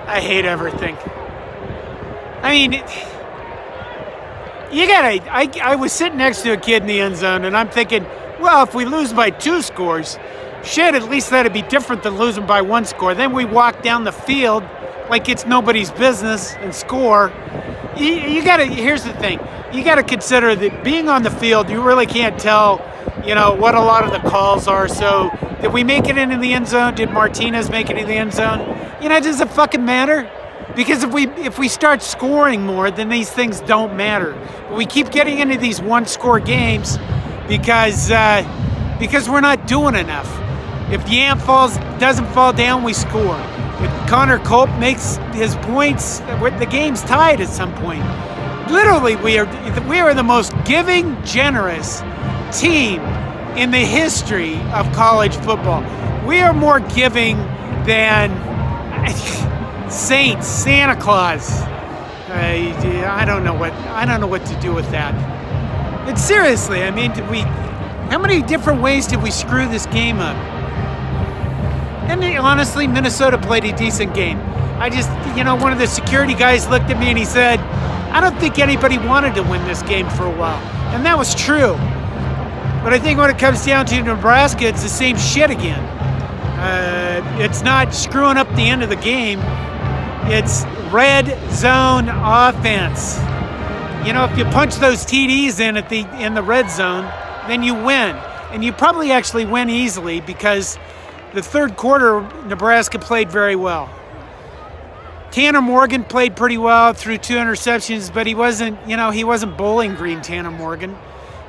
I hate everything. I mean, you gotta. I was sitting next to a kid in the end zone, and I'm thinking, well, if we lose by 2 scores, shit, at least that'd be different than losing by 1 score. Then we walk down the field like it's nobody's business and score. You gotta. Here's the thing. You gotta consider that being on the field, you really can't tell, what a lot of the calls are. So, did we make it into the end zone? Did Martinez make it into the end zone? Does it fucking matter? Because if we start scoring more, then these things don't matter. But we keep getting into these 1-score games because we're not doing enough. If Yam doesn't fall down, we score. If Connor Culp makes his points, the game's tied at some point. Literally, we are the most giving, generous team in the history of college football. We are more giving than Saints, Santa Claus. I don't know what to do with that. But seriously, I mean, how many different ways did we screw this game up? And honestly, Minnesota played a decent game. One of the security guys looked at me and he said, I don't think anybody wanted to win this game for a while. And that was true. But I think when it comes down to Nebraska, it's the same shit again. It's not screwing up the end of the game. It's red zone offense. If you punch those TDs in the red zone, then you win. And you probably actually win easily because the third quarter, Nebraska played very well. Tanner Morgan played pretty well, threw 2 interceptions, but he wasn't Bowling Green Tanner Morgan.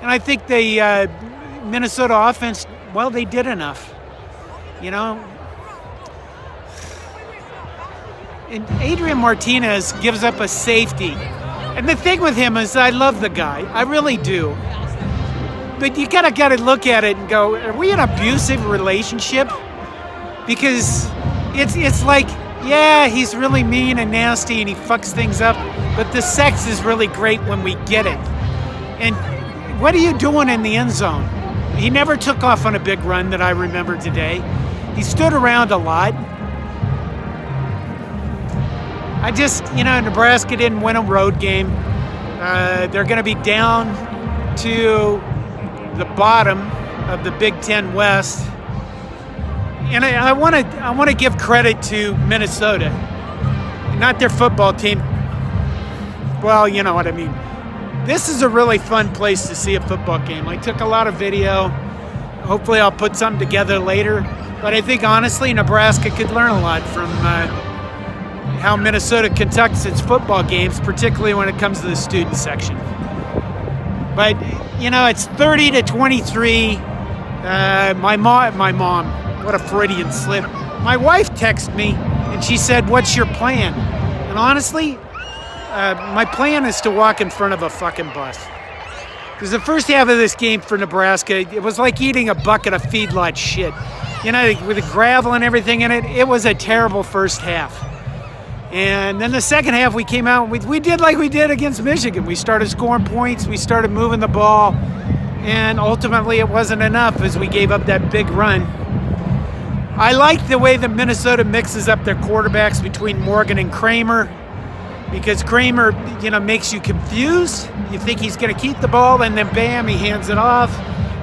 And I think the Minnesota offense, well, they did enough. And Adrian Martinez gives up a safety. And the thing with him is I love the guy. I really do. But you gotta look at it and go, are we in an abusive relationship? Because it's like, yeah, he's really mean and nasty and he fucks things up, but the sex is really great when we get it. And what are you doing in the end zone? He never took off on a big run that I remember today. He stood around a lot. Nebraska didn't win a road game. They're going to be down to the bottom of the Big Ten West. And I want to give credit to Minnesota, not their football team. Well, you know what I mean. This is a really fun place to see a football game. I took a lot of video. Hopefully I'll put something together later. But I think, honestly, Nebraska could learn a lot from how Minnesota conducts its football games, particularly when it comes to the student section. But, it's 30-23. My mom, what a Freudian slip. My wife texted me, and she said, what's your plan? And honestly, my plan is to walk in front of a fucking bus. Because the first half of this game for Nebraska, it was like eating a bucket of feedlot shit. With the gravel and everything in it, it was a terrible first half. And then the second half, we came out, we did like we did against Michigan. We started scoring points, we started moving the ball, and ultimately it wasn't enough as we gave up that big run. I like the way that Minnesota mixes up their quarterbacks between Morgan and Kramer, because Kramer, makes you confused. You think he's going to keep the ball, and then bam, he hands it off.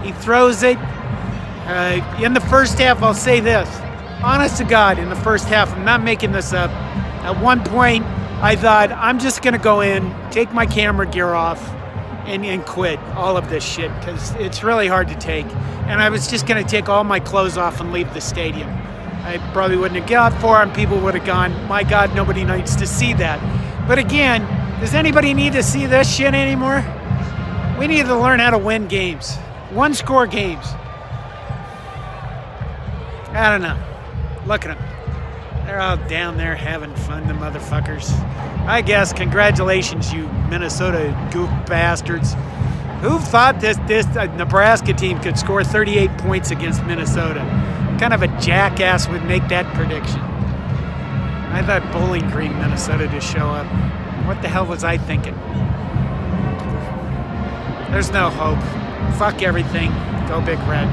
He throws it. In the first half, I'll say this. Honest to God, in the first half, I'm not making this up. At one point, I thought, I'm just going to go in, take my camera gear off, and quit all of this shit, because it's really hard to take. And I was just going to take all my clothes off and leave the stadium. I probably wouldn't have got for them. People would have gone, my God, nobody needs to see that. But again, does anybody need to see this shit anymore? We need to learn how to win games. 1-score games. I don't know. Look at them. They're all down there having fun, the motherfuckers. I guess congratulations, you Minnesota goof bastards. Who thought this Nebraska team could score 38 points against Minnesota? What kind of a jackass would make that prediction? I thought Bowling Green, Minnesota to show up. What the hell was I thinking? There's no hope. Fuck everything. Go Big Red.